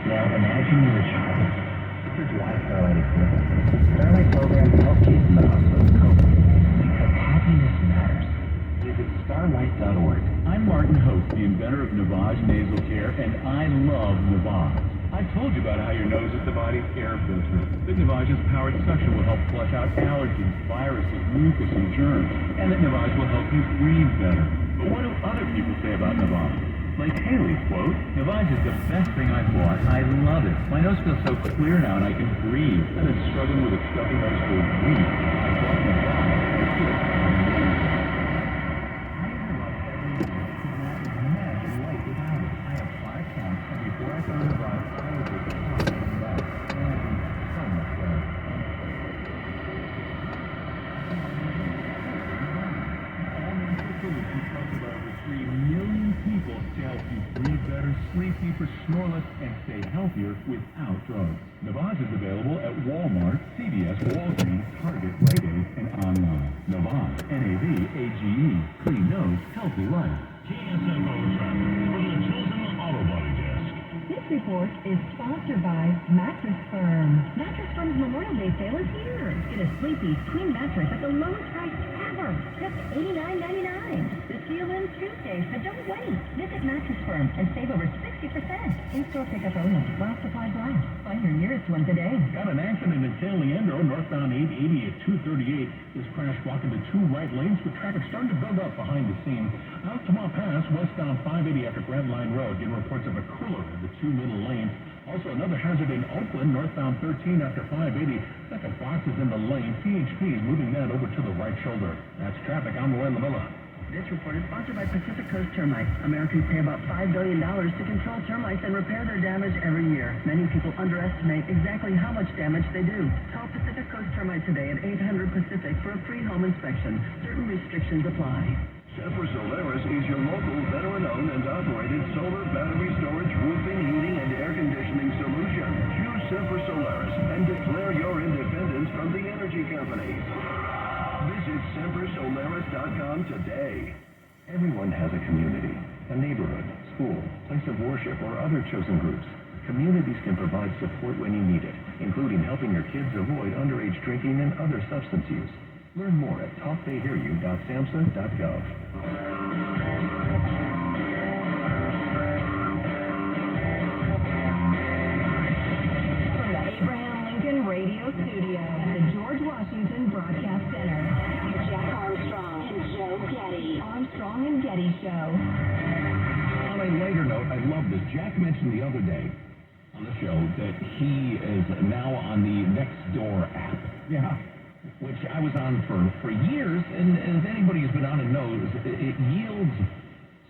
Now imagine you're a child. This is why Starlight exists. Starlight programs help kids in the hospital cope. Because happiness matters. Visit starlight.org. I'm Martin Hope, the inventor of Navage Nasal Care, and I love Navage. I've told you about how your nose is the body's air filter. That Navage's powered suction will help flush out allergens, viruses, mucus, and germs. And that Navage will help you breathe better. But what do other people say about Navage? Like Haley's quote, Navage is the best thing I've bought. I love it. My nose feels so clear now and I can breathe. I've been struggling with a stuffy nose for weeks. I bought Navage. It's good. Sleep deeper, snore less, and stay healthier without drugs. Navage is available at Walmart, CVS, Walgreens, Target, Rite Aid, and online. Navage, N-A-V-A-G-E. Clean nose, healthy life. TSFO traffic from the Chosen Auto Body Desk. This report is sponsored by Mattress Firm. Mattress Firm's Memorial Day sale is here. Get a sleepy, queen mattress at the lowest price ever, just $89.99. This deal ends Tuesday, so don't wait. Visit Mattress Firm and save over 60%. In-store pickup only while supplies last. Find your nearest one today. Got an accident in San Leandro, northbound 880 at 238. This crash blocked into two right lanes with traffic starting to build up behind the scene. Altamont Pass, westbound 580 after Grand Line Road, getting reports of a cooler in the two middle lanes. Also, another hazard in Oakland, northbound 13 after 580. Second box is in the lane. CHP is moving that over to the right shoulder. That's traffic. I'm Roy Lamilla. This report is sponsored by Pacific Coast Termites. Americans pay about $5 billion to control termites and repair their damage every year. Many people underestimate exactly how much damage they do. Call Pacific Coast Termite today at 800-PACIFIC for a free home inspection. Certain restrictions apply. Semper Solaris is your local veteran-owned and operated solar battery storage, roofing, heating, and air conditioning solution. Choose Semper Solaris and declare your independence from the energy companies. Visit SemperSolaris.com today. Everyone has a community, a neighborhood, school, place of worship, or other chosen groups. Communities can provide support when you need it, including helping your kids avoid underage drinking and other substance use. Learn more at talktheyhearyou.samhsa.gov. From the Abraham Lincoln Radio Studio at the George Washington Broadcast Center, Jack Armstrong and Joe Getty. Armstrong and Getty Show. On a lighter note, I love this. Jack mentioned the other day on the show that he is now on the Nextdoor app. Yeah. Which I was on for years, and as anybody who's been on it knows, it yields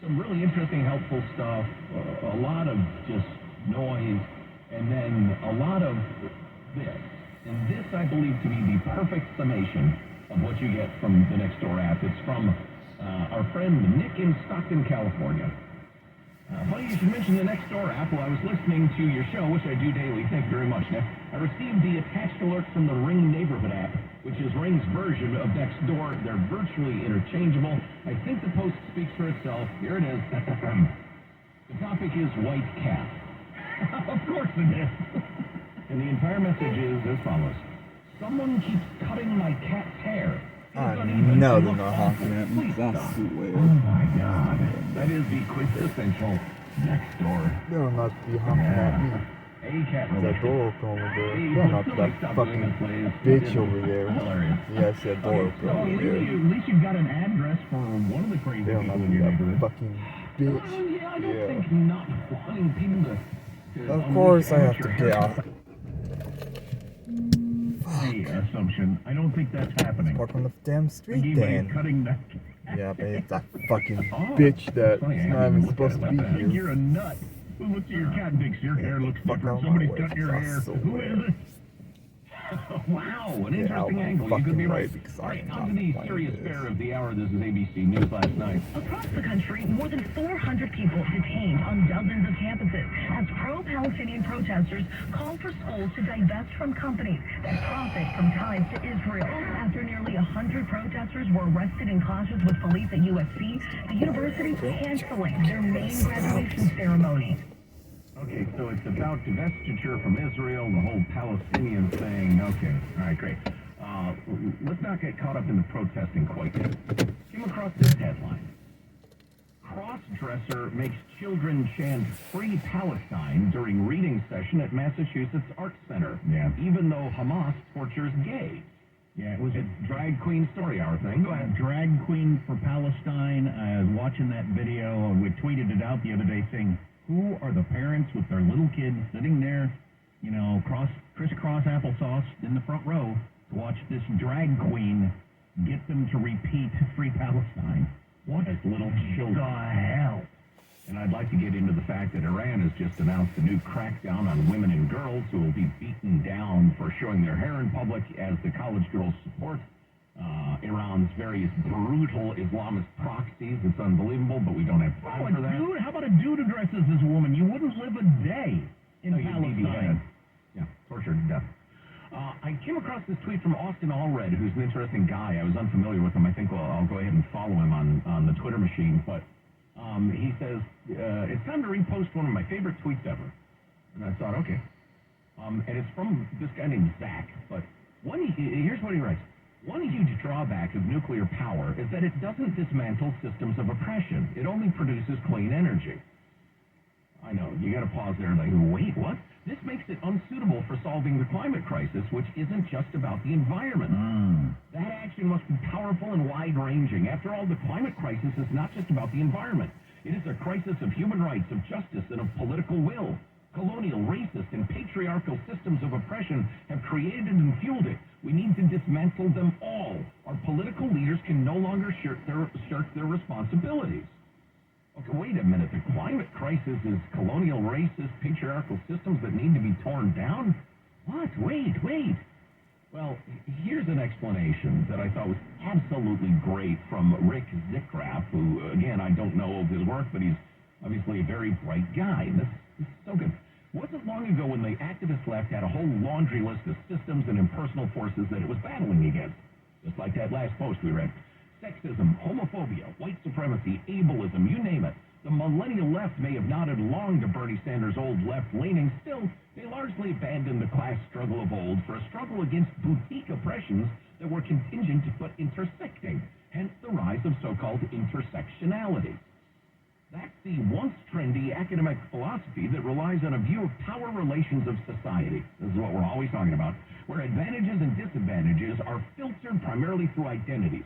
some really interesting, helpful stuff, a lot of just noise, and then a lot of this. And this, I believe, to be the perfect summation of what you get from the Nextdoor app. It's from our friend Nick in Stockton, California. Funny you should mention the Nextdoor app. While I was listening to your show, which I do daily, thank you very much, Nick, I received the attached alert from the Ring Neighborhood app, which is Ring's version of Nextdoor. They're virtually interchangeable. I think the post speaks for itself. Here it is. The topic is white cat. Of course it is. And the entire message is as follows. Someone keeps cutting my cat's hair. I know they're not honking at me. That's too weird. Oh my God. That is the quintessential Nextdoor. They'll not be honking at me. A cat That door open over there. They're not that fucking bitch over there. Hilarious. Yeah, I said door open over there. At least you've got an address for one of the crazy They'll people not in be your that neighborhood. fucking bitch. Yeah, I don't think not wanting people to Of course I have to get out. Assumption. I don't think that's happening. Walk on the damn street Anybody then. cutting that. Yeah, but it's that fucking bitch that's not even supposed to be I think here. you're a nut. Who looks at your cat and thinks your hair looks Fuck different? out my Somebody's way, cut your that's hair. so Who weird. is it? Wow, an Yeah, interesting I'm angle. You could be fucking right. right, because All right, I'm on to the not serious playing fare this. of the hour. This is ABC News last night. Across the country, more than 400 people detained on dozens of campuses as pro-Palestinian protesters call for schools to divest from companies that profit from ties to Israel. After nearly 100 protesters were arrested in clashes with police at USC, the university canceling their main graduation ceremony. Okay, so it's about divestiture from Israel, the whole Palestinian thing. Okay, all right, great. Let's not get caught up in the protesting quite yet. Came across this headline. Cross-dresser makes children chant Free Palestine during reading session at Massachusetts Art Center. Yeah. Even though Hamas tortures gays. Yeah, it was a drag queen story hour thing. Go ahead. Drag queen for Palestine. I was watching that video. We tweeted it out the other day saying, who are the parents with their little kids sitting there, you know, crisscross applesauce in the front row to watch this drag queen get them to repeat Free Palestine? What as little children? The hell? And I'd like to get into the fact that Iran has just announced a new crackdown on women and girls who will be beaten down for showing their hair in public as the college girls support Iran's various brutal Islamist proxies. It's unbelievable, but we don't have time for that. Dude, how about a dude who dresses as a woman? You wouldn't live a day in Palestine. Yeah, tortured to death. I came across this tweet from Austin Allred, who's an interesting guy. I was unfamiliar with him. I think I'll go ahead and follow him on the Twitter machine. But he says, it's time to repost one of my favorite tweets ever. And I thought, okay. And it's from this guy named Zach. But here's what he writes. One huge drawback of nuclear power is that it doesn't dismantle systems of oppression. It only produces clean energy. I know, you got to pause there and like, wait, what? This makes it unsuitable for solving the climate crisis, which isn't just about the environment. That action must be powerful and wide-ranging. After all, the climate crisis is not just about the environment. It is a crisis of human rights, of justice, and of political will. Colonial, racist, and patriarchal systems of oppression have created and fueled it. We need to dismantle them all. Our political leaders can no longer shirk their responsibilities. Okay, wait a minute. The climate crisis is colonial, racist, patriarchal systems that need to be torn down? What? Wait. Well, here's an explanation that I thought was absolutely great from Rick Zickraf, who, again, I don't know of his work, but he's obviously a very bright guy. This is so good. Wasn't long ago when the activist left had a whole laundry list of systems and impersonal forces that it was battling against. Just like that last post we read. Sexism, homophobia, white supremacy, ableism, you name it. The millennial left may have nodded along to Bernie Sanders' old left-leaning. Still, they largely abandoned the class struggle of old for a struggle against boutique oppressions that were contingent but intersecting, hence the rise of so-called intersectionality. That's the once trendy academic philosophy that relies on a view of power relations of society. This is what we're always talking about, where advantages and disadvantages are filtered primarily through identities.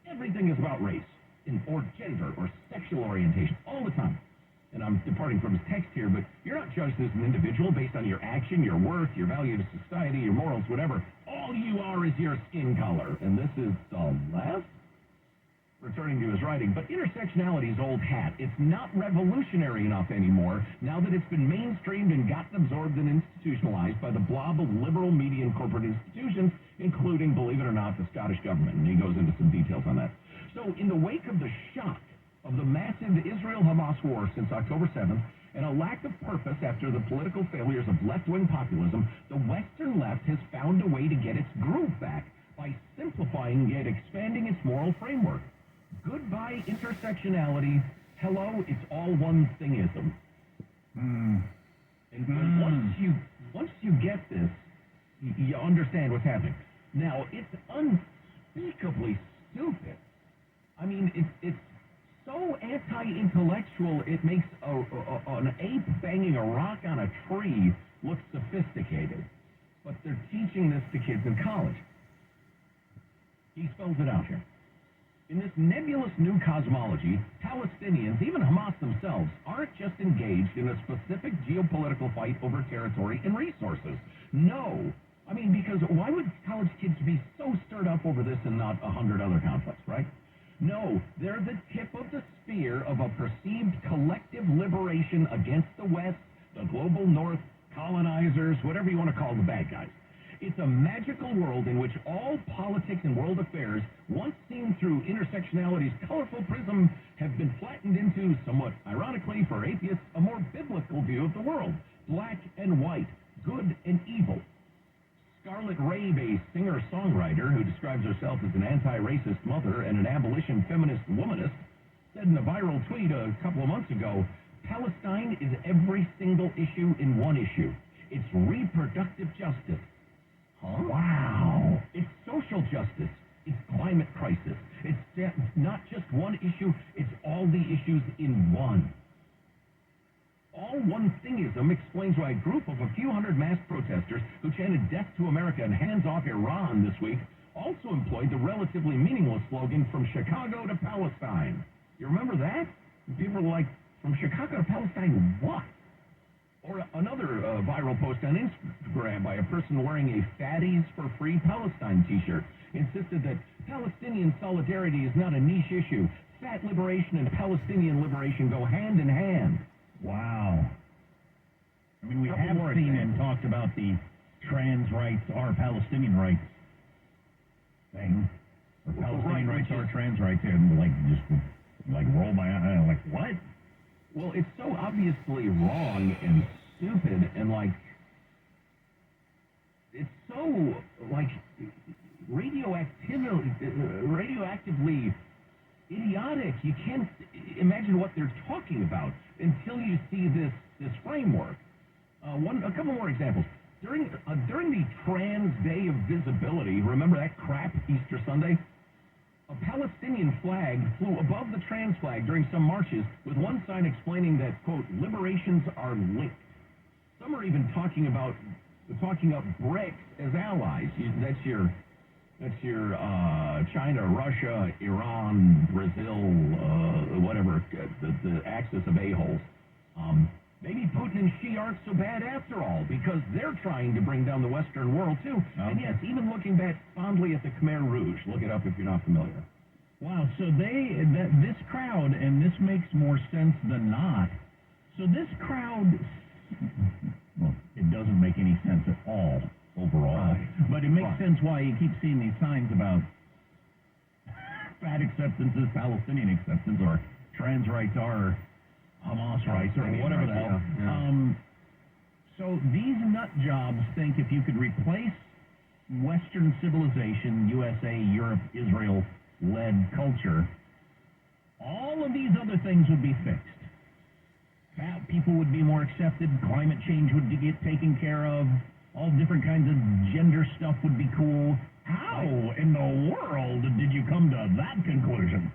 Everything is about race, or gender, or sexual orientation, all the time. And I'm departing from his text here, but you're not judged as an individual based on your action, your worth, your value to society, your morals, whatever. All you are is your skin color. And this is the left? Returning to his writing, but intersectionality is old hat. It's not revolutionary enough anymore now that it's been mainstreamed and gotten absorbed and institutionalized by the blob of liberal media and corporate institutions, including, believe it or not, the Scottish government. And he goes into some details on that. So in the wake of the shock of the massive Israel-Hamas war since October 7th, and a lack of purpose after the political failures of left-wing populism, the Western left has found a way to get its groove back by simplifying yet expanding its moral framework. Goodbye intersectionality. Hello, it's all one thingism. And once you get this, you understand what's happening. Now, it's unspeakably stupid. I mean, it's so anti-intellectual, it makes an ape banging a rock on a tree look sophisticated. But they're teaching this to kids in college. He spells it out here. In this nebulous new cosmology, Palestinians, even Hamas themselves, aren't just engaged in a specific geopolitical fight over territory and resources. No. I mean, because why would college kids be so stirred up over this and not 100 other conflicts, right? No, they're the tip of the spear of a perceived collective liberation against the West, the global North, colonizers, whatever you want to call the bad guys. It's a magical world in which all politics and world affairs, once seen through intersectionality's colorful prism, have been flattened into, somewhat ironically for atheists, a more biblical view of the world. Black and white, good and evil. Scarlet Rabe, a singer-songwriter who describes herself as an anti-racist mother and an abolition feminist womanist, said in a viral tweet a couple of months ago, Palestine is every single issue in one issue. It's reproductive justice. Huh? Wow. It's social justice. It's climate crisis. It's not just one issue, it's all the issues in one. All one thingism explains why a group of a few hundred masked protesters who chanted death to America and hands off Iran this week also employed the relatively meaningless slogan, from Chicago to Palestine. You remember that? People were like, from Chicago to Palestine, what? Or another viral post on Instagram by a person wearing a Fatties for Free Palestine t-shirt insisted that Palestinian solidarity is not a niche issue. Fat liberation and Palestinian liberation go hand in hand. Wow. I mean, we have seen and talked about the trans rights are Palestinian rights thing. Or Palestinian rights are trans rights, and roll my eye, like, what? Well, it's so obviously wrong and stupid, and it's so radioactively idiotic. You can't imagine what they're talking about until you see this framework. A couple more examples. During the Trans Day of Visibility, remember that crap Easter Sunday? A Palestinian flag flew above the trans flag during some marches, with one sign explaining that, quote, liberations are linked. Some are even talking up BRICS as allies. That's your China, Russia, Iran, Brazil, whatever, the axis of a-holes. Maybe Putin and Xi aren't so bad after all, because they're trying to bring down the Western world, too. Okay. And yes, even looking back fondly at the Khmer Rouge. Look it up if you're not familiar. Wow, so this crowd, and this makes more sense than not, so this crowd, well, it doesn't make any sense at all overall, but it makes sense why you keep seeing these signs about fat acceptances, Palestinian acceptance, or trans rights are Hamas rights, or whatever the hell. Yeah. So these nut jobs think if you could replace Western civilization, USA, Europe, Israel-led culture, all of these other things would be fixed. Fat people would be more accepted, climate change would get taken care of, all different kinds of gender stuff would be cool. How in the world did you come to that conclusion?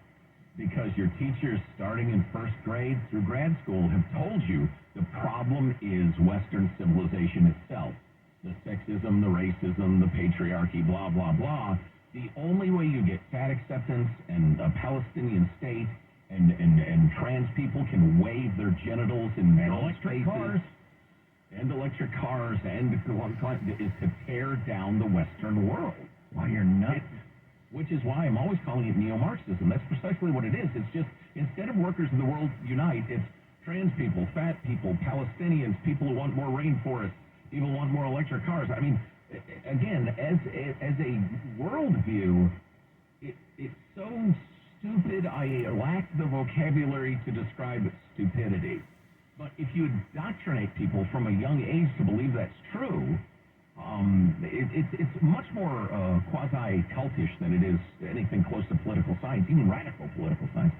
Because your teachers, starting in first grade through grad school, have told you the problem is Western civilization itself. The sexism, the racism, the patriarchy, blah, blah, blah. The only way you get fat acceptance and a Palestinian state and trans people can wave their genitals in electric cars and electric cars and is to tear down the Western world. Why, you're nuts. Which is why I'm always calling it neo-Marxism. That's precisely what it is. It's just, instead of workers of the world unite, it's trans people, fat people, Palestinians, people who want more rainforests, people who want more electric cars. I mean, again, as a worldview, it's so stupid, I lack the vocabulary to describe stupidity. But if you indoctrinate people from a young age to believe that's true, it's much more quasi-cultish than it is anything close to political science, even radical political science.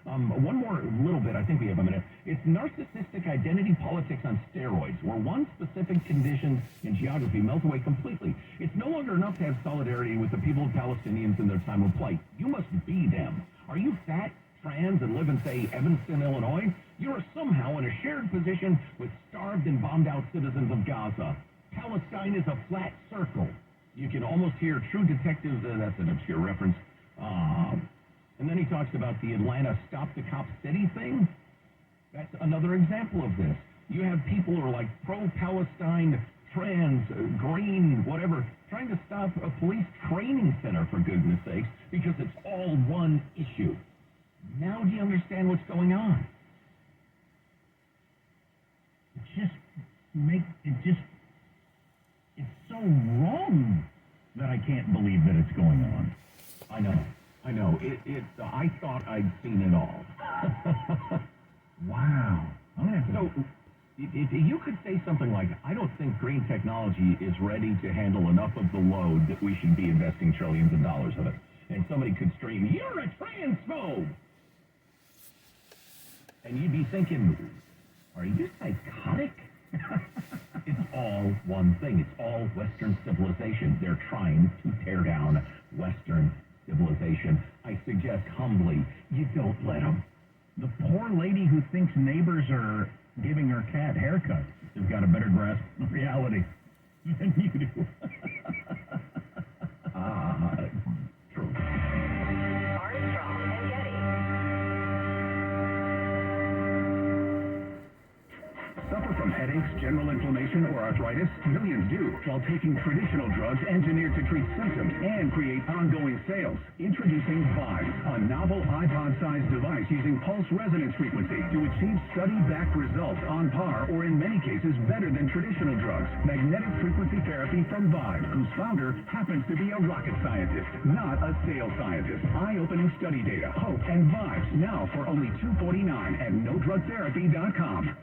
One more little bit, I think we have a minute. It's narcissistic identity politics on steroids, where one specific condition in geography melts away completely. It's no longer enough to have solidarity with the people of Palestinians in their time of plight. You must be them. Are you fat, trans, and live in, say, Evanston, Illinois? You are somehow in a shared position with starved and bombed-out citizens of Gaza. Palestine is a flat circle. You can almost hear True Detectives, that's an obscure reference. And then he talks about the Atlanta Stop the Cop City thing. That's another example of this. You have people who are like pro-Palestine, trans, green, whatever, trying to stop a police training center, for goodness sakes, because it's all one issue. Now do you understand what's going on? It's so wrong that I can't believe that it's going on. I know. I thought I'd seen it all. Wow. So, if you could say something like, I don't think green technology is ready to handle enough of the load that we should be investing trillions of dollars of it. And somebody could scream, you're a transphobe! And you'd be thinking, Are you psychotic? It's all one thing. It's all Western civilization. They're trying to tear down Western civilization. I suggest humbly, you don't let them. The poor lady who thinks neighbors are giving her cat haircuts has got a better grasp of reality than you do. True. Armstrong and Getty. Suffer from headaches, general inflammation, or arthritis? Millions do, while taking traditional drugs engineered to treat symptoms and create ongoing sales. Introducing MBytes, a novel iPod-sized device using pulse resonance frequency to achieve study-backed results on par or in many cases better than traditional drugs. Magnetic frequency therapy from MBytes, whose founder happens to be a rocket scientist, not a sales scientist. Eye-opening study data, hope, and MBytes now for only $249 at NoDrugTherapy.com.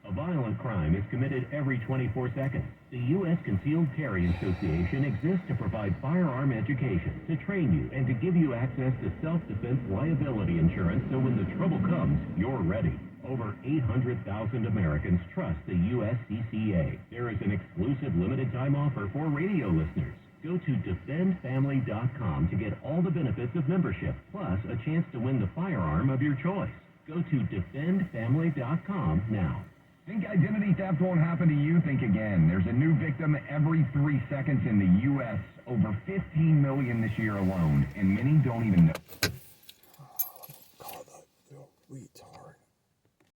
A violent crime is committed every 24 seconds. The U.S. Concealed Carry Association exists to provide firearm education, to train you, and to give you access to self-defense liability insurance so when the trouble comes, you're ready. Over 800,000 Americans trust the USCCA. There is an exclusive limited-time offer for radio listeners. Go to defendfamily.com to get all the benefits of membership, plus a chance to win the firearm of your choice. Go to defendfamily.com now. Think identity theft won't happen to you? Think again. There's a new victim every 3 seconds in the U.S. Over 15 million this year alone, and many don't even know.